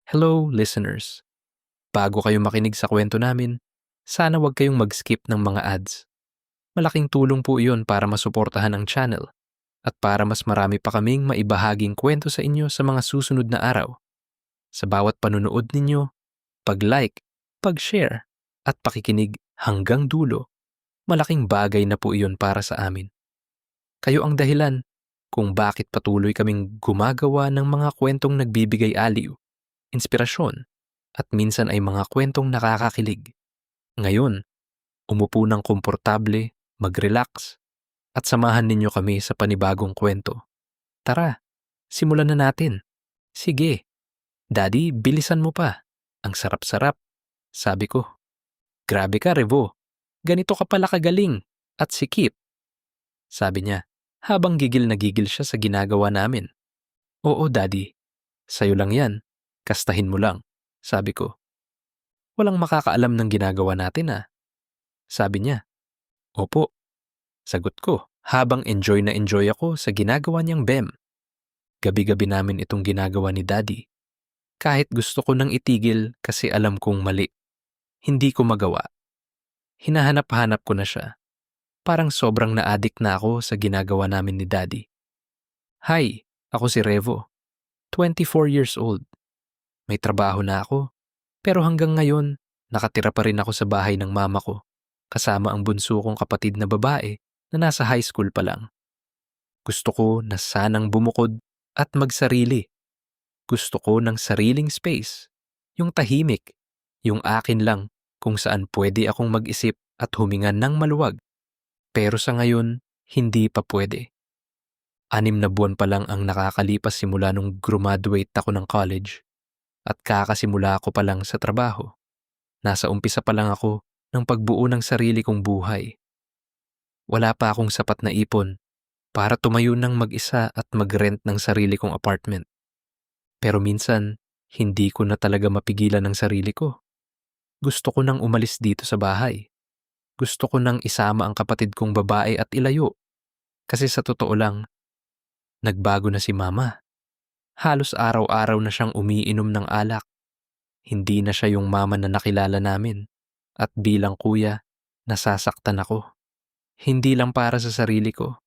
Hello, listeners. Bago kayo makinig sa kwento namin, sana wag kayong mag-skip ng mga ads. Malaking tulong po iyon para masuportahan ang channel at para mas marami pa kaming maibahaging kwento sa inyo sa mga susunod na araw. Sa bawat panunood ninyo, pag-like, pag-share, at pakikinig hanggang dulo, malaking bagay na po iyon para sa amin. Kayo ang dahilan kung bakit patuloy kaming gumagawa ng mga kwentong nagbibigay aliw, inspirasyon, at minsan ay mga kwentong nakakakilig. Ngayon, umupo ng komportable, mag-relax, at samahan ninyo kami sa panibagong kwento. Tara, simulan na natin. Sige, Daddy, bilisan mo pa. Ang sarap-sarap, sabi ko. Grabe ka, Revo. Ganito ka pala kagaling at sikip, sabi niya, habang gigil na gigil siya sa ginagawa namin. Oo, Daddy. Sa'yo lang yan. Kastahin mo lang, sabi ko. Walang makakaalam ng ginagawa natin sabi niya. Opo, sagot ko habang enjoy na enjoy ako sa ginagawa niyang BEM. Gabi-gabi namin itong ginagawa ni Daddy. Kahit gusto ko nang itigil kasi alam kong mali. Hindi ko magawa. Hinahanap-hanap ko na siya. Parang sobrang na-addict na ako sa ginagawa namin ni Daddy. Hi, ako si Revo. 24 years old. May trabaho na ako. Pero hanggang ngayon, nakatira pa rin ako sa bahay ng mama ko, kasama ang bunso kong kapatid na babae na nasa high school pa lang. Gusto ko na sanang bumukod at magsarili. Gusto ko ng sariling space, yung tahimik, yung akin lang kung saan pwede akong mag-isip at huminga ng maluwag. Pero sa ngayon, hindi pa pwede. 6 na buwan pa lang ang nakakalipas simula nung graduate ako ng college at kakasimula ako pa lang sa trabaho. Nasa umpisa pa lang ako ng pagbuo ng sarili kong buhay. Wala pa akong sapat na ipon para tumayo ng mag-isa at mag-rent ng sarili kong apartment. Pero minsan, hindi ko na talaga mapigilan ang sarili ko. Gusto ko nang umalis dito sa bahay. Gusto ko nang isama ang kapatid kong babae at ilayo. Kasi sa totoo lang, nagbago na si Mama. Halos araw-araw na siyang umiinom ng alak. Hindi na siya yung mama na nakilala namin. At bilang kuya, nasasaktan ako. Hindi lang para sa sarili ko,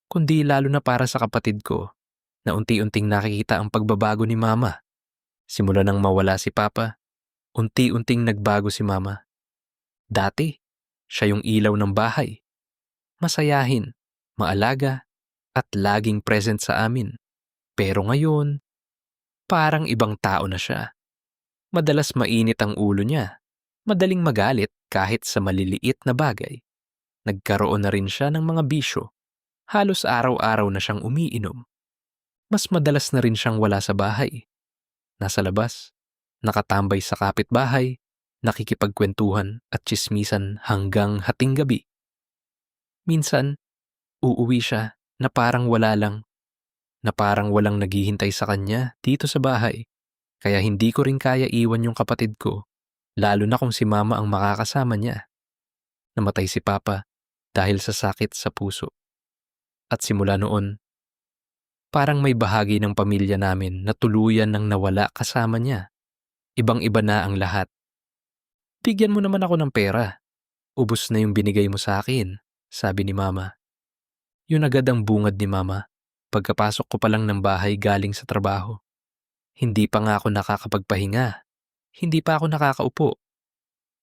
kundi lalo na para sa kapatid ko na unti-unting nakikita ang pagbabago ni Mama. Simula nang mawala si Papa, unti-unting nagbago si Mama. Dati, siya yung ilaw ng bahay. Masayahin, maalaga, at laging present sa amin. Pero ngayon, parang ibang tao na siya. Madalas mainit ang ulo niya. Madaling magalit kahit sa maliliit na bagay. Nagkaroon na rin siya ng mga bisyo. Halos araw-araw na siyang umiinom. Mas madalas na rin siyang wala sa bahay. Nasa labas, nakatambay sa kapitbahay, nakikipagkwentuhan at tsismisan hanggang hating gabi. Minsan, uuwi siya na parang wala lang, na parang walang naghihintay sa kanya dito sa bahay. Kaya hindi ko rin kaya iwan yung kapatid ko, lalo na kung si Mama ang makakasama niya. Namatay si Papa dahil sa sakit sa puso. At simula noon, parang may bahagi ng pamilya namin na tuluyan nang nawala kasama niya. Ibang-iba na ang lahat. Bigyan mo naman ako ng pera. Ubus na yung binigay mo sa akin, sabi ni Mama. Yun agad ang bungad ni Mama pagkapasok ko pa lang ng bahay galing sa trabaho. Hindi pa nga ako nakakapagpahinga. Hindi pa ako nakakaupo.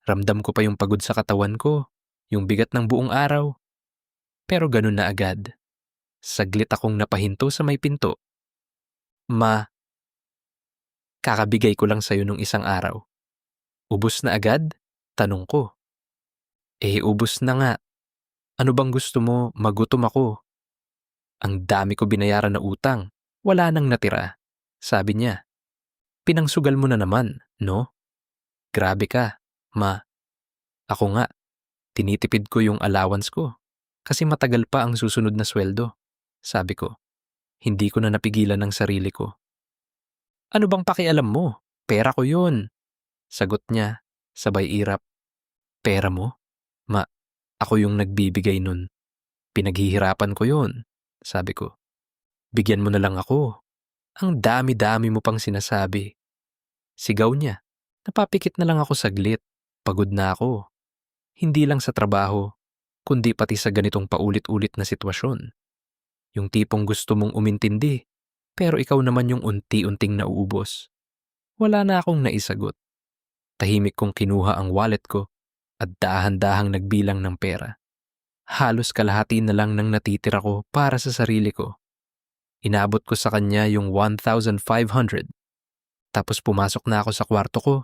Ramdam ko pa yung pagod sa katawan ko, yung bigat ng buong araw. Pero ganun na agad. Saglit akong napahinto sa may pinto. Ma, kakabigay ko lang sa'yo nung isang araw. Ubus na agad? Tanong ko. Ubus na nga. Ano bang gusto mo? Magutom ako. Ang dami ko binayaran na utang. Wala nang natira. Sabi niya. Pinangsugal mo na naman, no? Grabe ka, Ma. Ako nga, tinitipid ko yung allowance ko. Kasi matagal pa ang susunod na sweldo. Sabi ko. Hindi ko na napigilan ng sarili ko. Ano bang pakialam mo? Pera ko yun. Sagot niya, sabay irap. Pera mo? Ma, ako yung nagbibigay nun. Pinaghihirapan ko yun. Sabi ko. Bigyan mo na lang ako. Ang dami-dami mo pang sinasabi. Sigaw niya. Napapikit na lang ako saglit. Pagod na ako. Hindi lang sa trabaho, kundi pati sa ganitong paulit-ulit na sitwasyon. Yung tipong gusto mong umintindi, pero ikaw naman yung unti-unting nauubos. Wala na akong naisagot. Tahimik kong kinuha ang wallet ko at dahan-dahang nagbilang ng pera. Halos kalahati na lang ng natitira ko para sa sarili ko. Inabot ko sa kanya yung 1,500. Tapos pumasok na ako sa kwarto ko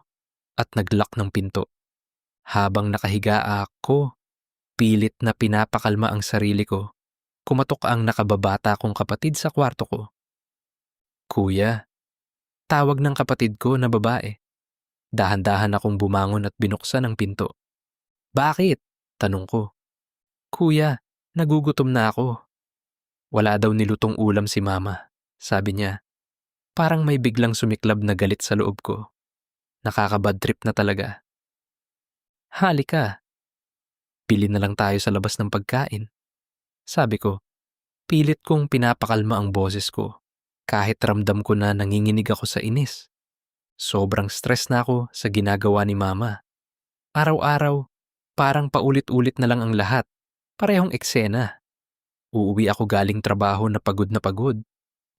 at naglock ng pinto. Habang nakahiga ako, pilit na pinapakalma ang sarili ko, kumatok ang nakababata kong kapatid sa kwarto ko. Kuya, tawag ng kapatid ko na babae. Dahan-dahan akong bumangon at binuksan ang pinto. Bakit? Tanong ko. Kuya, nagugutom na ako. Wala daw nilutong ulam si mama, sabi niya. Parang may biglang sumiklab na galit sa loob ko. Nakakabad trip na talaga. Halika, pili na lang tayo sa labas ng pagkain. Sabi ko, pilit kong pinapakalma ang boses ko. Kahit ramdam ko na nanginginig ako sa inis. Sobrang stress na ako sa ginagawa ni mama. Araw-araw, parang paulit-ulit na lang ang lahat. Parehong eksena. Uuwi ako galing trabaho na pagod,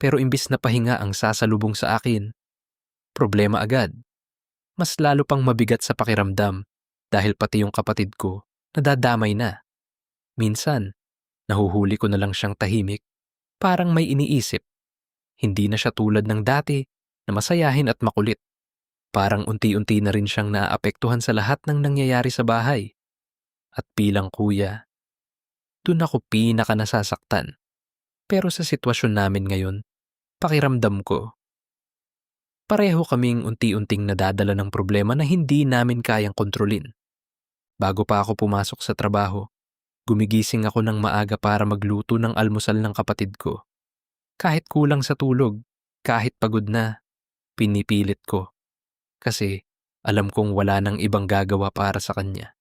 pero imbis na pahinga ang sasalubong sa akin, problema agad. Mas lalo pang mabigat sa pakiramdam dahil pati yung kapatid ko nadadamay na. Minsan, nahuhuli ko na lang siyang tahimik, parang may iniisip. Hindi na siya tulad ng dati na masayahin at makulit. Parang unti-unti na rin siyang naaapektuhan sa lahat ng nangyayari sa bahay. At bilang kuya, dun ako pinaka nasasaktan. Pero sa sitwasyon namin ngayon, pakiramdam ko, pareho kaming unti-unting nadadala ng problema na hindi namin kayang kontrolin. Bago pa ako pumasok sa trabaho, gumigising ako ng maaga para magluto ng almusal ng kapatid ko. Kahit kulang sa tulog, kahit pagod na, pinipilit ko. Kasi alam kong wala nang ibang gagawa para sa kanya.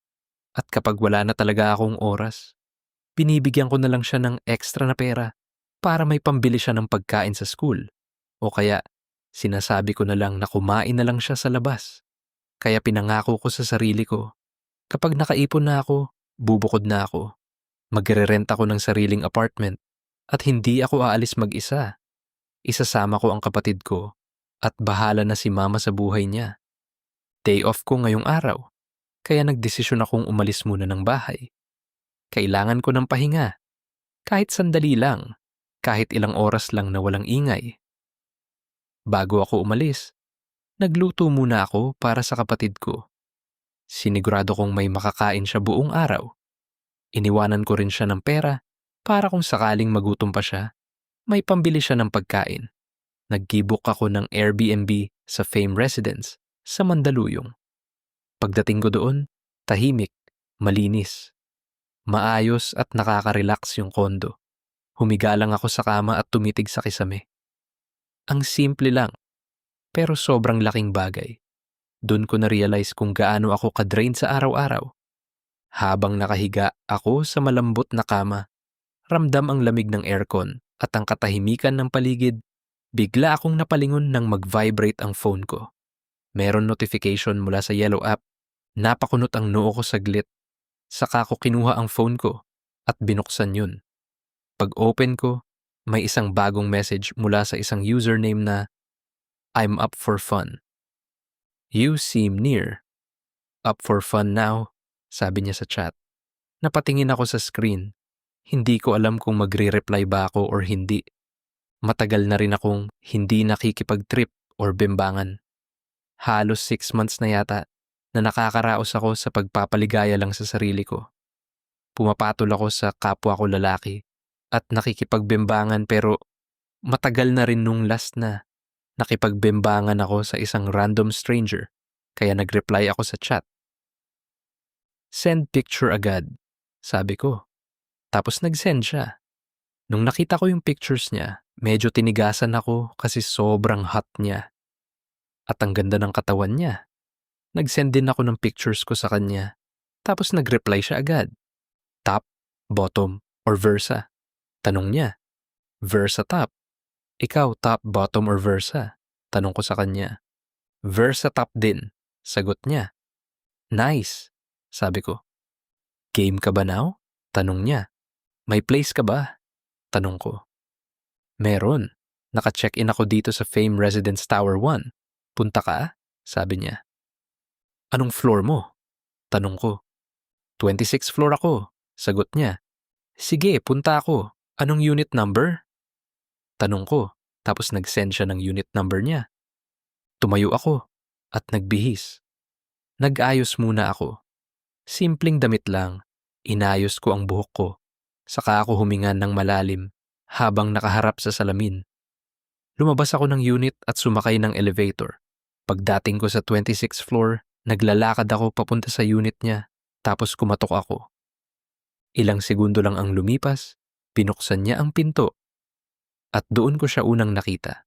At kapag wala na talaga akong oras, binibigyan ko na lang siya ng extra na pera para may pambili siya ng pagkain sa school. O kaya, sinasabi ko na lang na kumain na lang siya sa labas. Kaya pinangako ko sa sarili ko, kapag nakaipon na ako, bubukod na ako. Magre-rent ako ng sariling apartment at hindi ako aalis mag-isa. Isasama ko ang kapatid ko at bahala na si mama sa buhay niya. Day off ko ngayong araw, kaya nagdesisyon akong umalis muna ng bahay. Kailangan ko ng pahinga, kahit sandali lang, kahit ilang oras lang na walang ingay. Bago ako umalis, nagluto muna ako para sa kapatid ko. Sinigurado kong may makakain siya buong araw. Iniwanan ko rin siya ng pera para kung sakaling magutom pa siya, may pambili siya ng pagkain. Nag-book ako ng Airbnb sa Fame Residence sa Mandaluyong. Pagdating ko doon, tahimik, malinis. Maayos at nakaka-relax yung kondo. Humiga lang ako sa kama at tumitig sa kisame. Ang simple lang, pero sobrang laking bagay. Doon ko na-realize kung gaano ako ka-drain sa araw-araw. Habang nakahiga ako sa malambot na kama, ramdam ang lamig ng aircon at ang katahimikan ng paligid, bigla akong napalingon nang mag-vibrate ang phone ko. Meron notification mula sa Yellow app. Napakunot ang noo ko saglit. Saka ko kinuha ang phone ko at binuksan yun. Pag-open ko, may isang bagong message mula sa isang username na I'm up for fun. You seem near. Up for fun now, sabi niya sa chat. Napatingin ako sa screen. Hindi ko alam kung magre-reply ba ako or hindi. Matagal na rin akong hindi nakikipag-trip or bimbangan. Halos 6 months na yata na nakakaraos ako sa pagpapaligaya lang sa sarili ko. Pumapatol ako sa kapwa ko lalaki at nakikipagbimbangan, pero matagal na rin nung last na nakipagbimbangan ako sa isang random stranger, kaya nag-reply ako sa chat. Send picture agad, sabi ko. Tapos nag-send siya. Nung nakita ko yung pictures niya, medyo tinigasan ako kasi sobrang hot niya. At ang ganda ng katawan niya. Nag-send din ako ng pictures ko sa kanya. Tapos nag-reply siya agad. Top, bottom, or versa? Tanong niya. Versa top. Ikaw top, bottom, or versa? Tanong ko sa kanya. Versatap din, sagot niya. Nice, sabi ko. Game ka ba now? Tanong niya. May place ka ba? Tanong ko. Meron. Naka-check-in ako dito sa Fame Residence Tower 1. Punta ka? Sabi niya. Anong floor mo? Tanong ko. 26th floor ako, sagot niya. Sige, punta ako. Anong unit number? Tanong ko, tapos nag-send siya ng unit number niya. Tumayo ako at nagbihis. Nag-ayos muna ako. Simpleng damit lang, inayos ko ang buhok ko. Saka ako huminga ng malalim habang nakaharap sa salamin. Lumabas ako ng unit at sumakay ng elevator. Pagdating ko sa 26th floor, naglalakad ako papunta sa unit niya, tapos kumatok ako. Ilang segundo lang ang lumipas, pinuksan niya ang pinto. At doon ko siya unang nakita.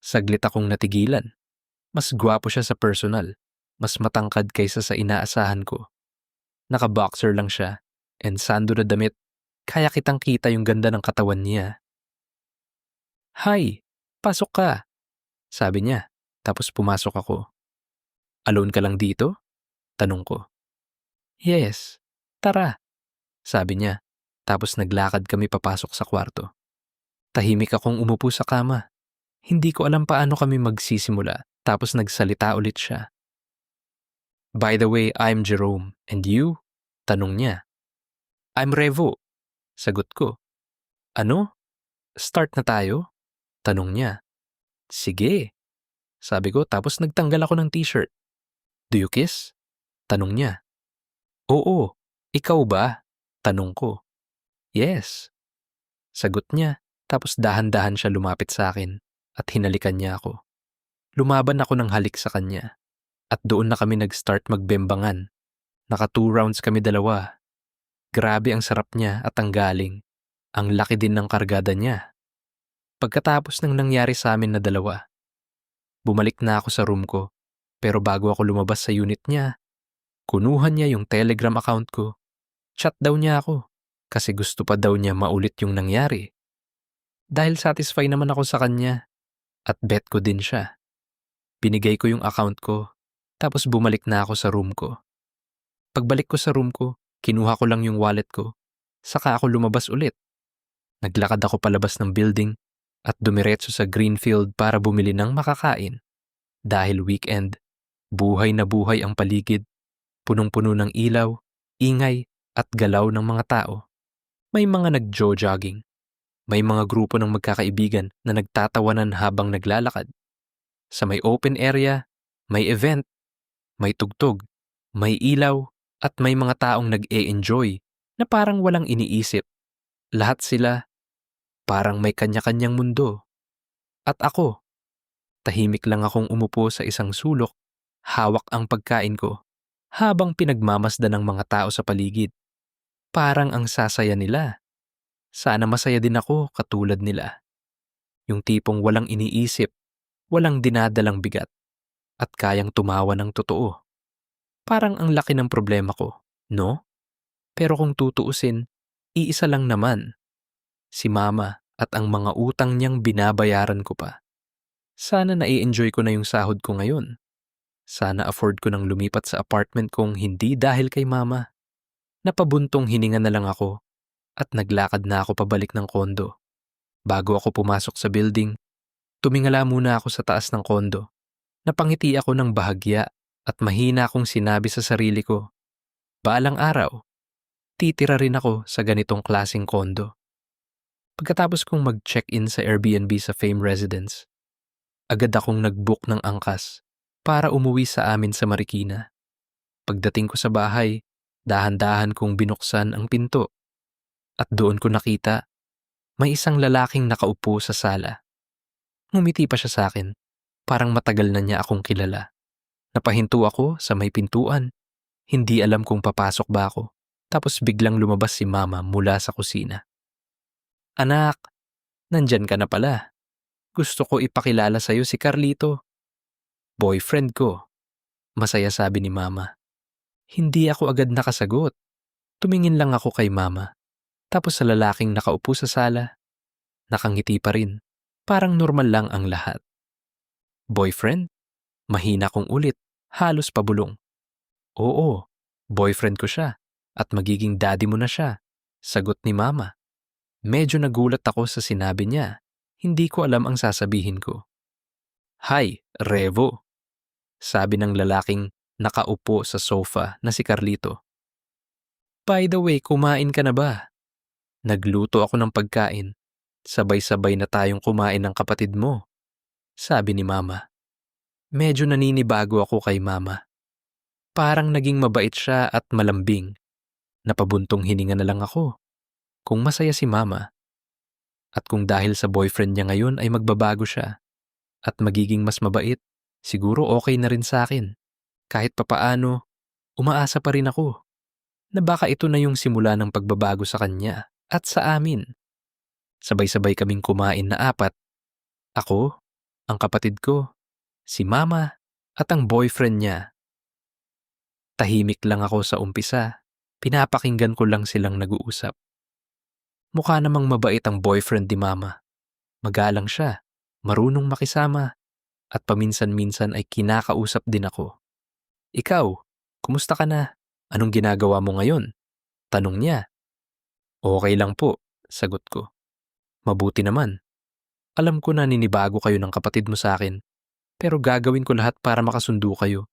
Saglit akong natigilan. Mas gwapo siya sa personal. Mas matangkad kaysa sa inaasahan ko. Naka-boxer lang siya, and sando na damit, kaya kitang kita yung ganda ng katawan niya. Hi, pasok ka, sabi niya, tapos pumasok ako. Alone ka lang dito? Tanong ko. Yes, tara, sabi niya, tapos naglakad kami papasok sa kwarto. Tahimik akong umupo sa kama. Hindi ko alam paano kami magsisimula, tapos nagsalita ulit siya. By the way, I'm Jerome, and you? Tanong niya. I'm Revo, sagot ko. Ano? Start na tayo? Tanong niya. Sige, sabi ko, tapos nagtanggal ako ng t-shirt. Do you kiss? Tanong niya. Oo, ikaw ba? Tanong ko. Yes, sagot niya, tapos dahan-dahan siya lumapit sa akin at hinalikan niya ako. Lumaban ako ng halik sa kanya at doon na kami nag-start magbembangan. Naka 2 rounds kami dalawa. Grabe ang sarap niya at ang galing. Ang laki din ng kargada niya. Pagkatapos ng nangyari sa amin na dalawa, bumalik na ako sa room ko, pero bago ako lumabas sa unit niya, kunuhan niya yung Telegram account ko. Chat daw niya ako kasi gusto pa daw niya maulit yung nangyari. Dahil satisfy naman ako sa kanya at bet ko din siya. Binigay ko yung account ko, tapos bumalik na ako sa room ko. Pagbalik ko sa room ko, kinuha ko lang yung wallet ko, saka ako lumabas ulit. Naglakad ako palabas ng building at dumiretso sa Greenfield para bumili ng makakain. Dahil weekend, buhay na buhay ang paligid, punong-puno ng ilaw, ingay at galaw ng mga tao. May mga nag-jogging. May mga grupo ng magkakaibigan na nagtatawanan habang naglalakad. Sa may open area, may event, may tugtog, may ilaw, at may mga taong nag-e-enjoy na parang walang iniisip. Lahat sila parang may kanya-kanyang mundo. At ako, tahimik lang akong umupo sa isang sulok, hawak ang pagkain ko, habang pinagmamasdan ng mga tao sa paligid. Parang ang sasaya nila. Sana masaya din ako katulad nila. Yung tipong walang iniisip, walang dinadalang bigat, at kayang tumawa ng totoo. Parang ang laki ng problema ko, no? Pero kung tutuusin, iisa lang naman. Si Mama at ang mga utang niyang binabayaran ko pa. Sana nai-enjoy ko na yung sahod ko ngayon. Sana afford ko nang lumipat sa apartment kong hindi dahil kay Mama. Napabuntong hininga na lang ako at naglakad na ako pabalik ng kondo. Bago ako pumasok sa building, tumingala muna ako sa taas ng kondo. Napangiti ako ng bahagya at mahina akong sinabi sa sarili ko, balang araw, titira rin ako sa ganitong klaseng kondo. Pagkatapos kong mag-check-in sa Airbnb sa Fame Residence, agad akong nag-book ng angkas para umuwi sa amin sa Marikina. Pagdating ko sa bahay, dahan-dahan kong binuksan ang pinto at doon ko nakita may isang lalaking nakaupo sa sala. Ngumiti pa siya sa akin, parang matagal na niya akong kilala. Napahinto ako sa may pintuan, hindi alam kung papasok ba ako, tapos biglang lumabas si Mama mula sa kusina. Anak, nandyan ka na pala. Gusto ko ipakilala sa'yo si Carlito. Boyfriend ko. Masaya sabi ni Mama. Hindi ako agad nakasagot. Tumingin lang ako kay Mama. Tapos sa lalaking nakaupo sa sala, nakangiti pa rin. Parang normal lang ang lahat. Boyfriend? Mahina kong ulit, halos pabulong. Oo, boyfriend ko siya at magiging daddy mo na siya, sagot ni Mama. Medyo nagulat ako sa sinabi niya. Hindi ko alam ang sasabihin ko. Hi, Revo, sabi ng lalaking nakaupo sa sofa na si Carlito. By the way, kumain ka na ba? Nagluto ako ng pagkain. Sabay-sabay na tayong kumain ng kapatid mo, sabi ni Mama. Medyo naninibago ako kay Mama. Parang naging mabait siya at malambing. Napabuntong hininga na lang ako. Kung masaya si Mama, at kung dahil sa boyfriend niya ngayon ay magbabago siya at magiging mas mabait, siguro okay na rin sa akin. Kahit papaano, umaasa pa rin ako na baka ito na yung simula ng pagbabago sa kanya at sa amin. Sabay-sabay kaming kumain na 4. Ako, ang kapatid ko, si Mama at ang boyfriend niya. Tahimik lang ako sa umpisa. Pinapakinggan ko lang silang nag-uusap. Mukha namang mabait ang boyfriend ni Mama. Magalang siya, marunong makisama, at paminsan-minsan ay kinakausap din ako. Ikaw, kumusta ka na? Anong ginagawa mo ngayon? Tanong niya. Okay lang po, sagot ko. Mabuti naman. Alam ko na ninibago kayo ng kapatid mo sa akin, pero gagawin ko lahat para makasundo kayo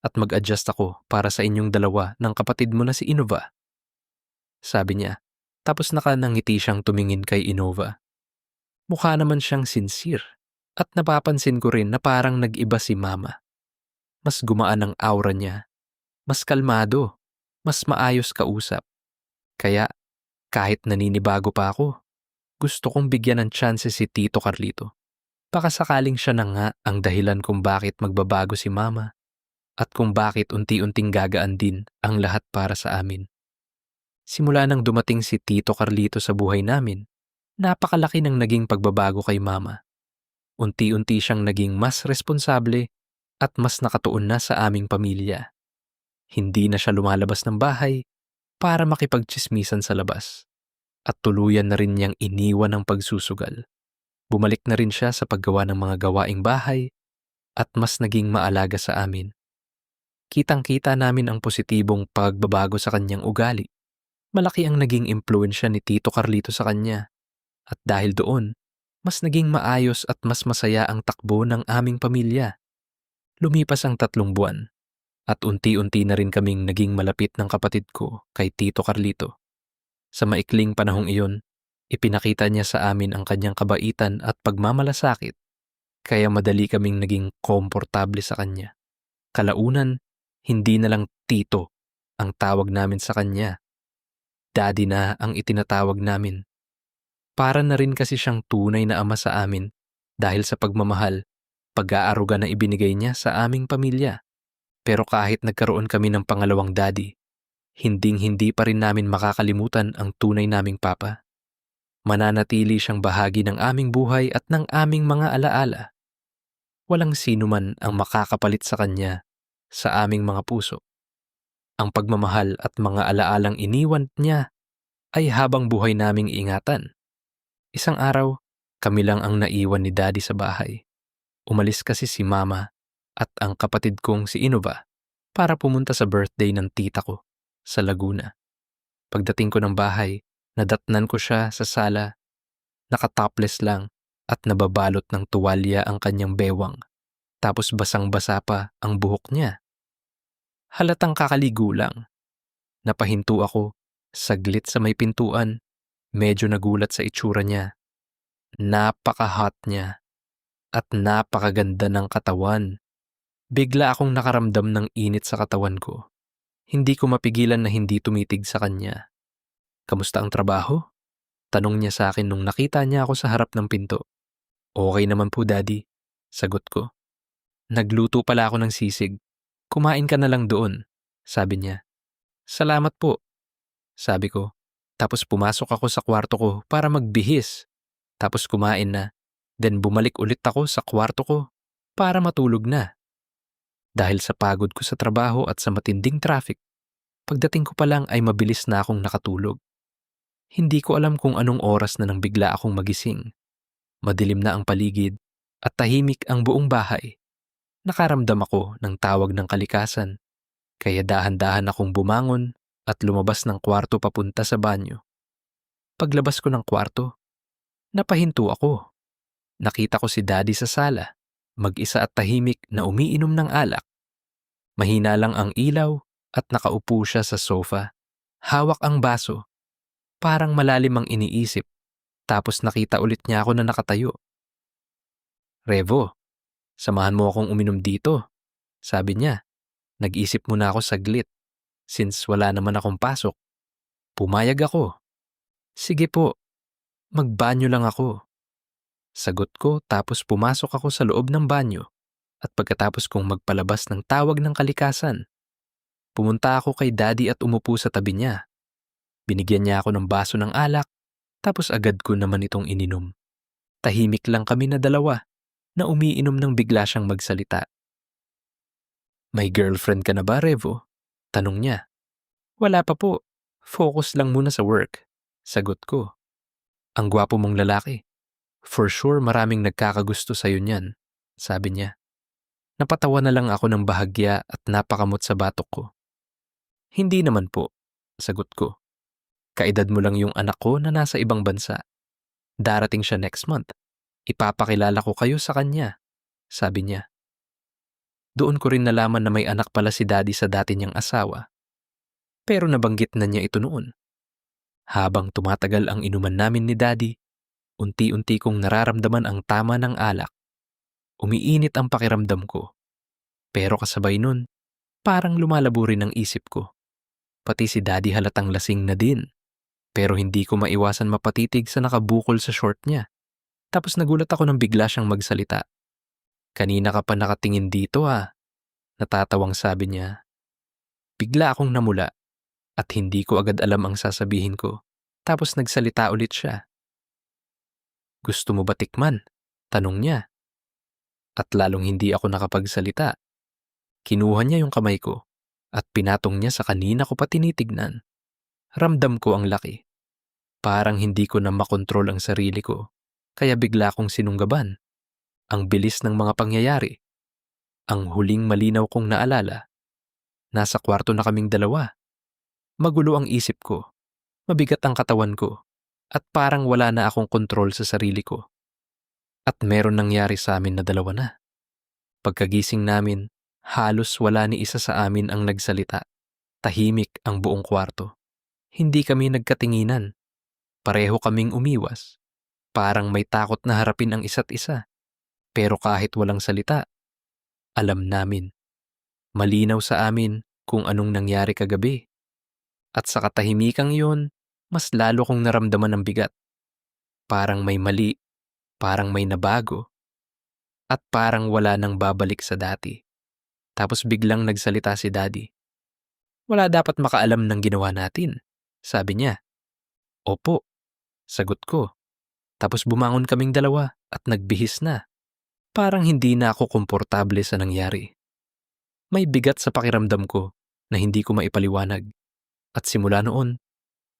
at mag-adjust ako para sa inyong dalawa ng kapatid mo na si Innova. Sabi niya, tapos nakanangiti siyang tumingin kay Innova. Mukha naman siyang sincere at napapansin ko rin na parang nag-iba si Mama. Mas gumaan ang aura niya, mas kalmado, mas maayos kausap. Kaya kahit naninibago pa ako, gusto kong bigyan ng chance si Tito Carlito. Baka sakaling siya na nga ang dahilan kung bakit magbabago si Mama at kung bakit unti-unting gagaan din ang lahat para sa amin. Simula nang dumating si Tito Carlito sa buhay namin, napakalaki ng naging pagbabago kay Mama. Unti-unti siyang naging mas responsable at mas nakatuon na sa aming pamilya. Hindi na siya lumalabas ng bahay para makipagtsismisan sa labas. At tuluyan na rin niyang iniwan ang pagsusugal. Bumalik na rin siya sa paggawa ng mga gawaing bahay at mas naging maalaga sa amin. Kitang-kita namin ang positibong pagbabago sa kanyang ugali. Malaki ang naging impluwensya ni Tito Carlito sa kanya. At dahil doon, mas naging maayos at mas masaya ang takbo ng aming pamilya. Lumipas ang 3 buwan at unti-unti na rin kaming naging malapit ng kapatid ko kay Tito Carlito. Sa maikling panahong iyon, ipinakita niya sa amin ang kanyang kabaitan at pagmamalasakit, kaya madali kaming naging komportable sa kanya. Kalaunan, hindi na lang Tito ang tawag namin sa kanya. Daddy na ang itinatawag namin. Para na rin kasi siyang tunay na ama sa amin dahil sa pagmamahal, pag-aaruga na ibinigay niya sa aming pamilya. Pero kahit nagkaroon kami ng pangalawang daddy, hinding-hindi pa rin namin makakalimutan ang tunay naming papa. Mananatili siyang bahagi ng aming buhay at ng aming mga alaala. Walang sino man ang makakapalit sa kanya sa aming mga puso. Ang pagmamahal at mga alaalang iniwan niya ay habang buhay naming ingatan. Isang araw, kami lang ang naiwan ni Daddy sa bahay. Umalis kasi si Mama at ang kapatid kong si Innova para pumunta sa birthday ng tita ko sa Laguna. Pagdating ko ng bahay, nadatnan ko siya sa sala, nakatopless lang at nababalot ng tuwalya ang kanyang bewang, tapos basang-basa pa ang buhok niya. Halatang kakaligo lang. Napahinto ako, saglit sa may pintuan, medyo nagulat sa itsura niya. Napaka-hot niya at napakaganda ng katawan. Bigla akong nakaramdam ng init sa katawan ko. Hindi ko mapigilan na hindi tumitig sa kanya. Kamusta ang trabaho? Tanong niya sa akin nung nakita niya ako sa harap ng pinto. Okay naman po, Daddy, sagot ko. Nagluto pala ako ng sisig. Kumain ka na lang doon, sabi niya. Salamat po, sabi ko. Tapos pumasok ako sa kwarto ko para magbihis. Tapos kumain na. Then bumalik ulit ako sa kwarto ko para matulog na. Dahil sa pagod ko sa trabaho at sa matinding traffic, pagdating ko pa lang ay mabilis na akong nakatulog. Hindi ko alam kung anong oras na nang bigla akong magising. Madilim na ang paligid at tahimik ang buong bahay. Nakaramdam ako ng tawag ng kalikasan, kaya dahan-dahan akong bumangon at lumabas ng kwarto papunta sa banyo. Paglabas ko ng kwarto, napahinto ako. Nakita ko si Daddy sa sala, mag-isa at tahimik na umiinom ng alak. Mahina lang ang ilaw at nakaupo siya sa sofa. Hawak ang baso, parang malalim ang iniisip. Tapos nakita ulit niya ako na nakatayo. "Revo, samahan mo akong uminom dito," sabi niya. Nag-isip muna ako saglit, since wala naman akong pasok. Pumayag ako. "Sige po, magbanyo lang ako." Sagot ko tapos pumasok ako sa loob ng banyo at pagkatapos kong magpalabas ng tawag ng kalikasan, pumunta ako kay Daddy at umupo sa tabi niya. Binigyan niya ako ng baso ng alak tapos agad ko naman itong ininom. Tahimik lang kami na dalawa na umiinom nang bigla siyang magsalita. "May girlfriend ka na ba, Revo?" Tanong niya. "Wala pa po. Focus lang muna sa work." Sagot ko. "Ang gwapo mong lalaki. For sure maraming nagkakagusto sa'yo niyan," sabi niya. Napatawa na lang ako ng bahagya at napakamot sa batok ko. "Hindi naman po," sagot ko. "Kaedad mo lang yung anak ko na nasa ibang bansa. Darating siya next month. Ipapakilala ko kayo sa kanya," sabi niya. Doon ko rin nalaman na may anak pala si Daddy sa dati niyang asawa. Pero nabanggit na niya ito noon. Habang tumatagal ang inuman namin ni Daddy, unti-unti kong nararamdaman ang tama ng alak. Umiinit ang pakiramdam ko. Pero kasabay nun, parang lumalabo rin ang isip ko. Pati si Daddy halatang lasing na din. Pero hindi ko maiwasan mapatitig sa nakabukol sa short niya. Tapos nagulat ako nang bigla siyang magsalita. "Kanina ka pa nakatingin dito ah," natatawang sabi niya. Bigla akong namula at hindi ko agad alam ang sasabihin ko. Tapos nagsalita ulit siya. "Gusto mo ba tikman?" Tanong niya. At lalong hindi ako nakapagsalita. Kinuha niya yung kamay ko at pinatong niya sa kanina ko pa tinitignan. Ramdam ko ang laki. Parang hindi ko na makontrol ang sarili ko, kaya bigla akong sinunggaban. Ang bilis ng mga pangyayari. Ang huling malinaw kong naalala. Nasa kwarto na kaming dalawa. Magulo ang isip ko. Mabigat ang katawan ko. At parang wala na akong kontrol sa sarili ko. At meron nangyari sa amin na dalawa na. Pagkagising namin, halos wala ni isa sa amin ang nagsalita. Tahimik ang buong kwarto. Hindi kami nagkatinginan. Pareho kaming umiwas. Parang may takot na harapin ang isa't isa. Pero kahit walang salita, alam namin. Malinaw sa amin kung anong nangyari kagabi. At sa katahimikang yun, mas lalo kong naramdaman ang bigat. Parang may mali, parang may nabago, at parang wala nang babalik sa dati. Tapos biglang nagsalita si Daddy. "Wala dapat makaalam ng ginawa natin," sabi niya. "Opo," sagot ko. Tapos bumangon kaming dalawa at nagbihis na. Parang hindi na ako komportable sa nangyari. May bigat sa pakiramdam ko na hindi ko maipaliwanag. At simula noon,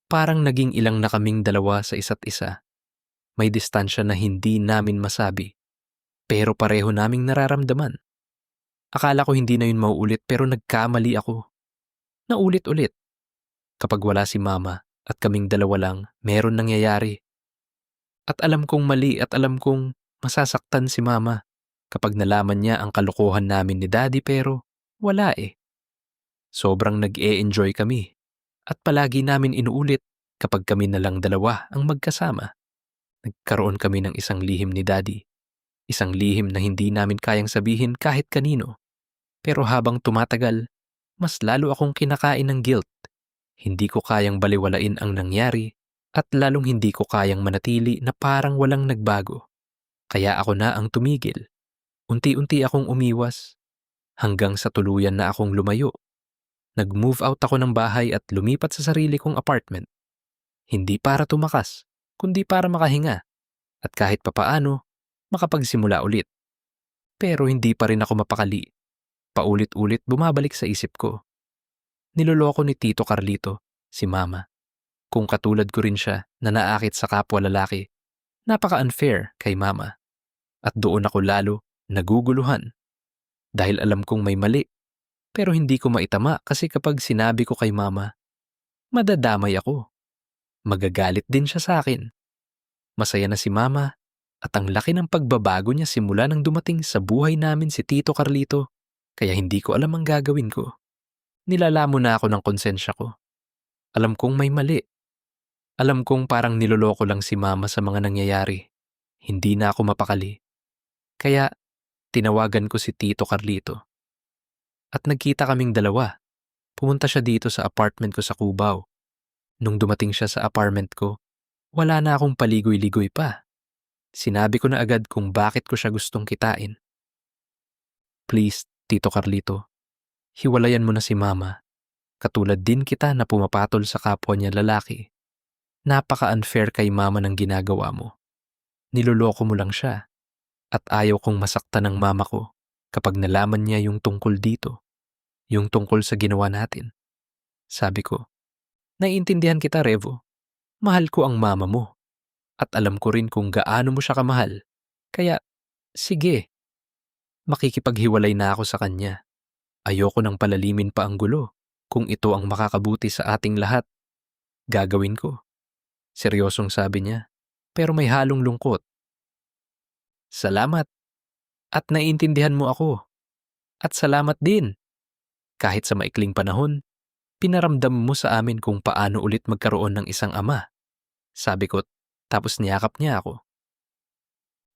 parang naging ilang na kaming dalawa sa isa't isa. May distansya na hindi namin masabi, pero pareho naming nararamdaman. Akala ko hindi na yun mauulit pero nagkamali ako. Naulit-ulit. Kapag wala si Mama at kaming dalawa lang, meron nangyayari. At alam kong mali at alam kong masasaktan si Mama kapag nalaman niya ang kalokohan namin ni Daddy pero wala eh. Sobrang nag-e-enjoy kami at palagi namin inuulit kapag kami na lang dalawa ang magkasama. Nagkaroon kami ng isang lihim ni Daddy. Isang lihim na hindi namin kayang sabihin kahit kanino. Pero habang tumatagal, mas lalo akong kinakain ng guilt. Hindi ko kayang baliwalain ang nangyari at lalong hindi ko kayang manatili na parang walang nagbago. Kaya ako na ang tumigil. Unti-unti akong umiwas hanggang sa tuluyan na akong lumayo. Nag-move out ako ng bahay at lumipat sa sarili kong apartment. Hindi para tumakas, kundi para makahinga. At kahit papaano, makapagsimula ulit. Pero hindi pa rin ako mapakali. Paulit-ulit bumabalik sa isip ko. Niloloko ni Tito Carlito, si Mama. Kung katulad ko rin siya na naakit sa kapwa lalaki, napaka-unfair kay Mama. At doon ako lalo naguguluhan. Dahil alam kong may mali, pero hindi ko maitama kasi kapag sinabi ko kay mama, madadamay ako. Magagalit din siya sa akin. Masaya na si mama at ang laki ng pagbabago niya simula nang dumating sa buhay namin si Tito Carlito, kaya hindi ko alam ang gagawin ko. Nilalamon na ako ng konsensya ko. Alam kong may mali. Alam kong parang niloloko lang si mama sa mga nangyayari. Hindi na ako mapakali. Kaya tinawagan ko si Tito Carlito. At nagkita kaming dalawa. Pumunta siya dito sa apartment ko sa Cubao. Nung dumating siya sa apartment ko, wala na akong paligoy-ligoy pa. Sinabi ko na agad kung bakit ko siya gustong kitain. Please, Tito Carlito, hiwalayan mo na si mama. Katulad din kita na pumapatol sa kapwa niya lalaki. Napaka-unfair kay mama ng ginagawa mo. Niloloko mo lang siya. At ayaw kong masaktan ng mama ko kapag nalaman niya yung tungkol dito. Yung tungkol sa ginawa natin. Sabi ko, naiintindihan kita, Revo. Mahal ko ang mama mo. At alam ko rin kung gaano mo siya kamahal. Kaya, sige. Makikipaghiwalay na ako sa kanya. Ayoko nang palalimin pa ang gulo. Kung ito ang makakabuti sa ating lahat, gagawin ko. Seryosong sabi niya, pero may halong lungkot. Salamat. At naiintindihan mo ako. At salamat din. Kahit sa maikling panahon, pinaramdam mo sa amin kung paano ulit magkaroon ng isang ama. Sabi ko, tapos niyakap niya ako.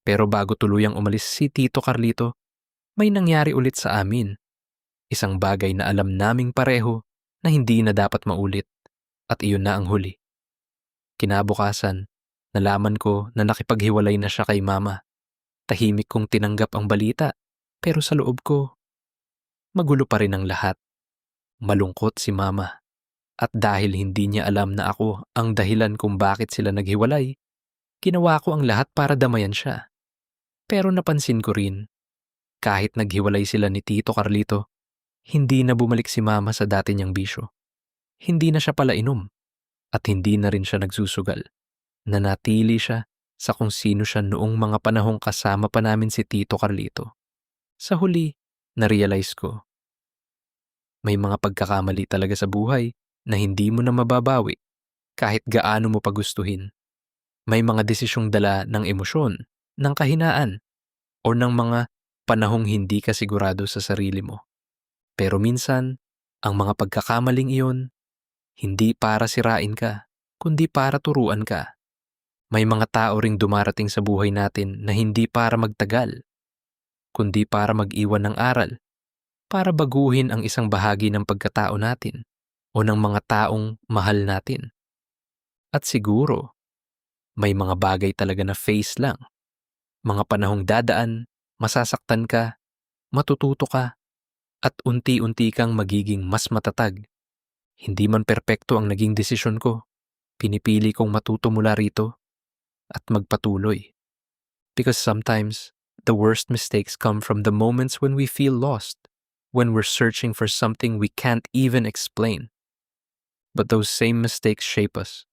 Pero bago tuluyang umalis si Tito Carlito, may nangyari ulit sa amin. Isang bagay na alam naming pareho na hindi na dapat maulit. At iyon na ang huli. Kinabukasan, nalaman ko na nakipaghiwalay na siya kay mama. Tahimik kong tinanggap ang balita, pero sa loob ko, magulo pa rin ang lahat. Malungkot si mama. At dahil hindi niya alam na ako ang dahilan kung bakit sila naghiwalay, ginawa ko ang lahat para damayan siya. Pero napansin ko rin, kahit naghiwalay sila ni Tito Carlito, hindi na bumalik si mama sa dati niyang bisyo. Hindi na siya palainom at hindi na rin siya nagsusugal. Nanatili siya sa kung sino siya noong mga panahong kasama pa namin si Tito Carlito. Sa huli, na-realize ko, may mga pagkakamali talaga sa buhay na hindi mo na mababawi kahit gaano mo pagustuhin. May mga desisyong dala ng emosyon, ng kahinaan, o ng mga panahong hindi ka sigurado sa sarili mo. Pero minsan, ang mga pagkakamaling iyon, hindi para sirain ka, kundi para turuan ka. May mga tao ring dumarating sa buhay natin na hindi para magtagal, kundi para mag-iwan ng aral, para baguhin ang isang bahagi ng pagkatao natin o ng mga taong mahal natin. At siguro, may mga bagay talaga na phase lang. Mga panahong dadaan, masasaktan ka, matututo ka, at unti-unti kang magiging mas matatag. Hindi man perpekto ang naging desisyon ko, pinipili kong matuto mula rito at magpatuloy. Because sometimes, the worst mistakes come from the moments when we feel lost, when we're searching for something we can't even explain. But those same mistakes shape us.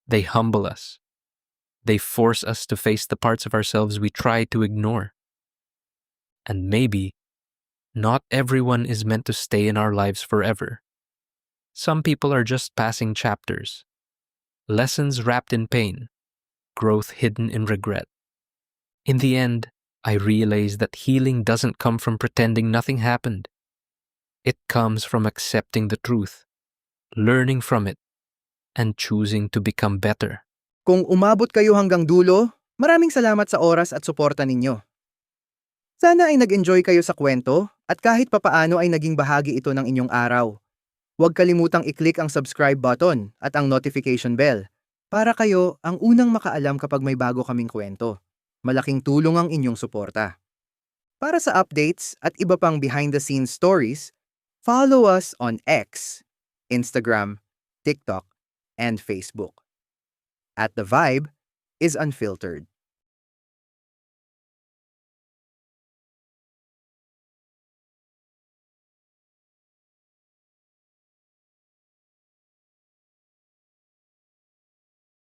They humble us. They force us to face the parts of ourselves we try to ignore. And maybe, not everyone is meant to stay in our lives forever. Some people are just passing chapters. Lessons wrapped in pain. Growth hidden in regret. In the end, I realized that healing doesn't come from pretending nothing happened. It comes from accepting the truth, learning from it, and choosing to become better. Kung umabot kayo hanggang dulo, maraming salamat sa oras at suporta ninyo. Sana ay nag-enjoy kayo sa kwento at kahit papaano ay naging bahagi ito ng inyong araw. Huwag kalimutang i-click ang subscribe button at ang notification bell para kayo ang unang makaalam kapag may bago kaming kwento. Malaking tulong ang inyong suporta. Para sa updates at iba pang behind-the-scenes stories, follow us on X, Instagram, TikTok, and Facebook. At The Vibe is Unfiltered.